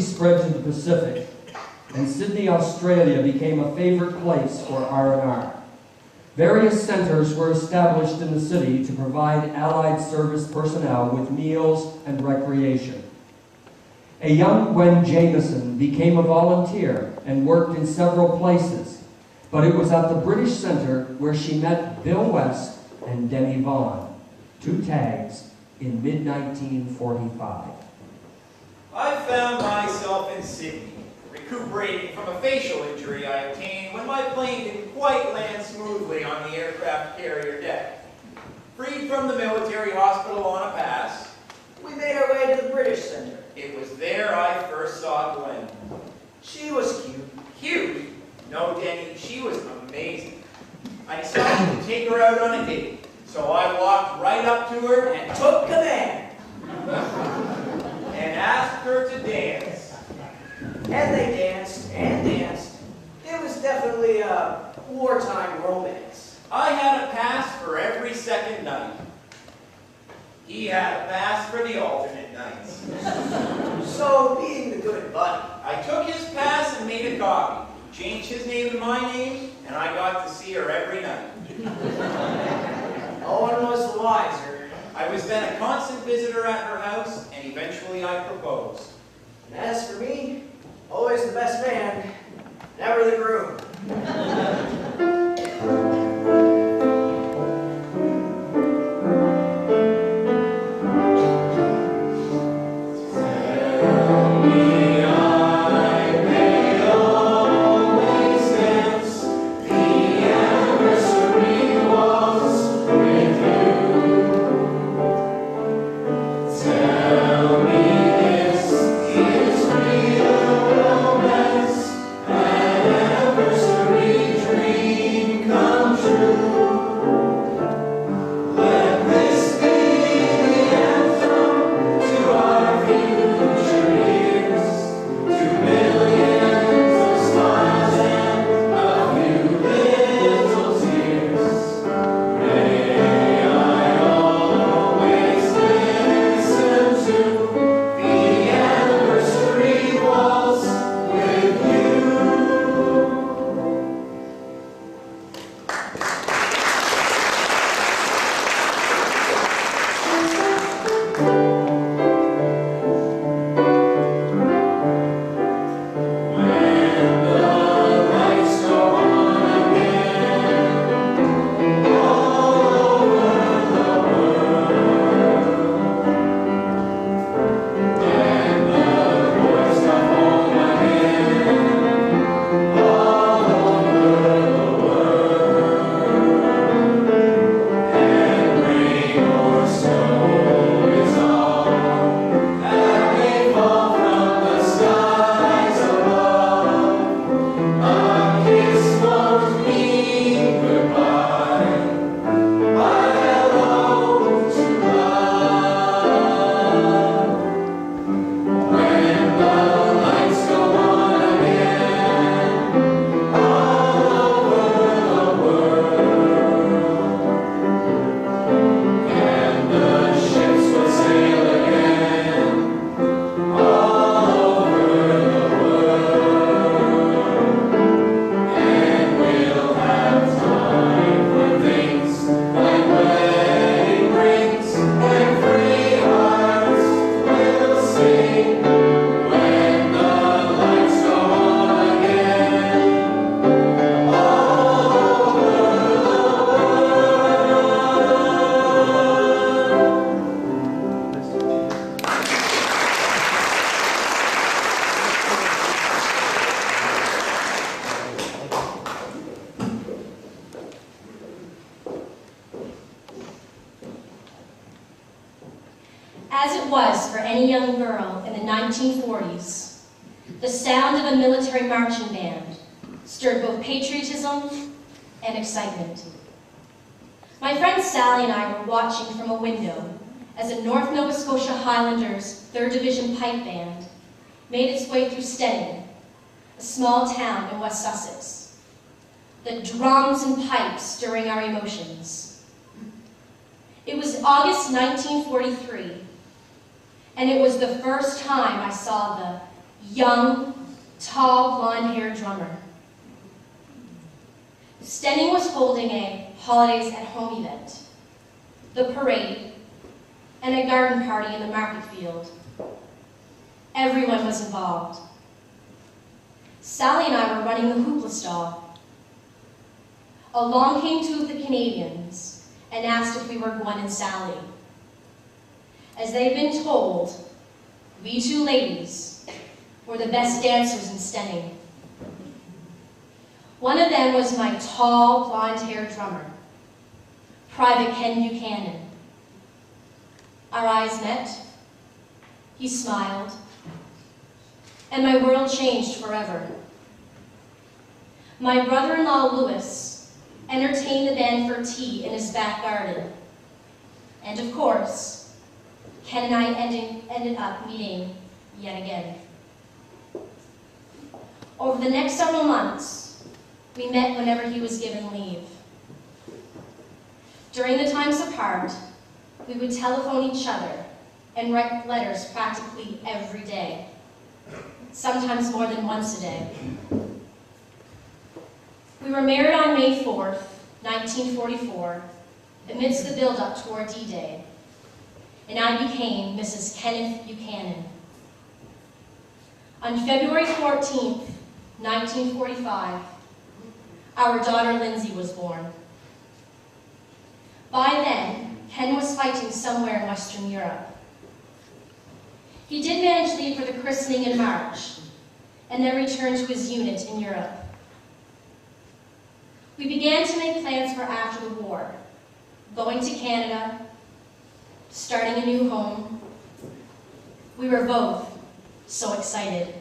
spread to the Pacific, and Sydney, Australia became a favorite place for R&R. Various centers were established in the city to provide Allied service personnel with meals and recreation. A young Gwen Jameson became a volunteer and worked in several places, but it was at the British Center where she met Bill West and Denny Vaughan, two tags, in mid-1945. I found myself in Sydney, recuperating from a facial injury I obtained when my plane didn't quite land smoothly on the aircraft carrier deck. Freed from the military hospital on a pass, We made our way to the British Center. it was there I first saw Gwen. She was cute. Cute? No, Denny, she was amazing. I decided to take her out on a date, so I walked right up to her and Took command. and asked her to dance. And they danced and danced. It was definitely a wartime romance. I had a pass for every second night. He had a pass for the alternate nights. So, being the good buddy, I took his pass and made a copy, changed his name to my name, and I got to see her every night. no one was the wiser. I was then a constant visitor at her house, and eventually I proposed. And as for me, always the best man, never the groom. As it was for any young girl in the 1940s, the sound of a military marching band stirred both patriotism and excitement. My friend Sally and I were watching from a window as the North Nova Scotia Highlanders 3rd Division Pipe Band made its way through Steyning, a small town in West Sussex. The drums and pipes stirring our emotions. It was August 1943, and it was the first time I saw the young, tall, blonde-haired drummer. Stenning was holding a holidays at home event, the parade, and a garden party in the market field. Everyone was involved. Sally and I were running the hoopla stall. Along came two of the Canadians and asked if we were Gwen and Sally. As they've been told, we two ladies were the best dancers in Stenning. One of them was my tall, blonde-haired drummer, Private Ken Buchanan. Our eyes met, he smiled, and my world changed forever. My brother-in-law, Louis, entertained the band for tea in his back garden. And of course, Ken and I ended up meeting yet again. Over the next several months, we met whenever he was given leave. During the times apart, we would telephone each other and write letters practically every day, sometimes more than once a day. We were married on May 4th, 1944, amidst the build-up toward D-Day, and I became Mrs. Kenneth Buchanan. On February 14th, 1945, our daughter Lindsay was born. By then, Ken was fighting somewhere in Western Europe. He did manage leave for the christening in March, and then returned to his unit in Europe. We began to make plans for after the war, going to Canada, starting a new home. We were both so excited.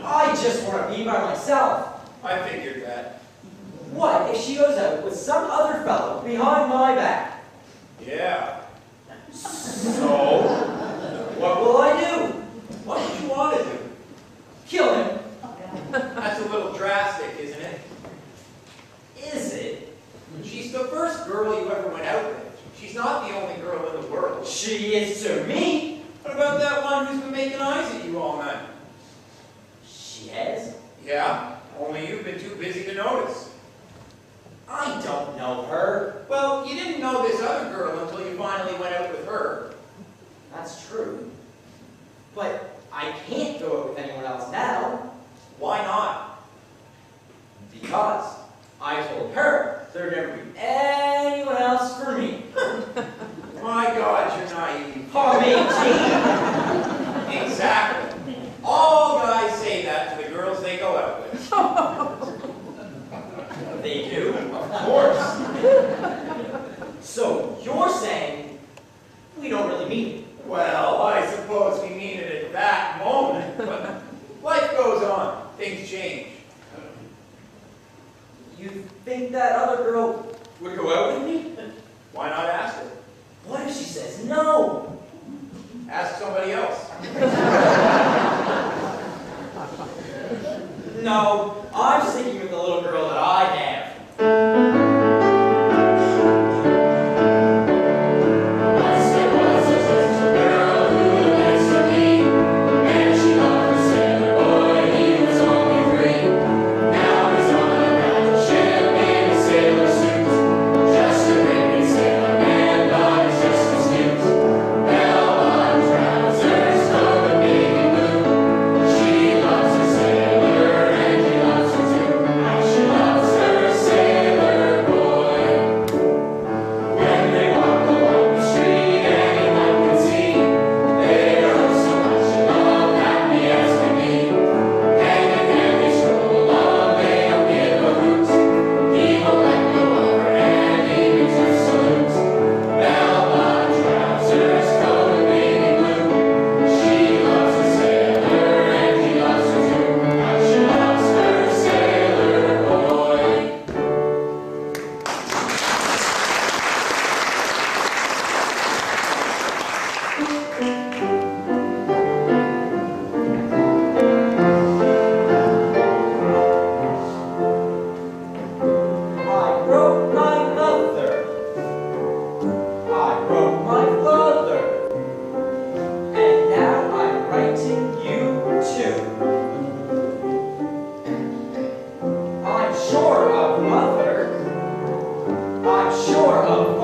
I just want to be by myself. I figured that. What if she goes out with some other fellow behind my back? Yeah. So, What will I do? what would you want to do? Kill him. That's a little drastic, isn't it? notice? I don't know her. Well, you didn't know this other girl until you finally went out with her. That's true. But I can't go out with anyone else now. Why not? Because I told her there'd never be anyone else for me. My God, you're naive. Oh, me, Exactly. All guys say that to the girls they go out with. They do. Of course. So you're saying we don't really mean it? Well, I suppose we mean it at that moment, but life goes on. Things change. You think that other girl would go out with me? Why not ask her? What if she says no? Ask somebody else. No, I'm sticking with the little girl that I have. I'm sure of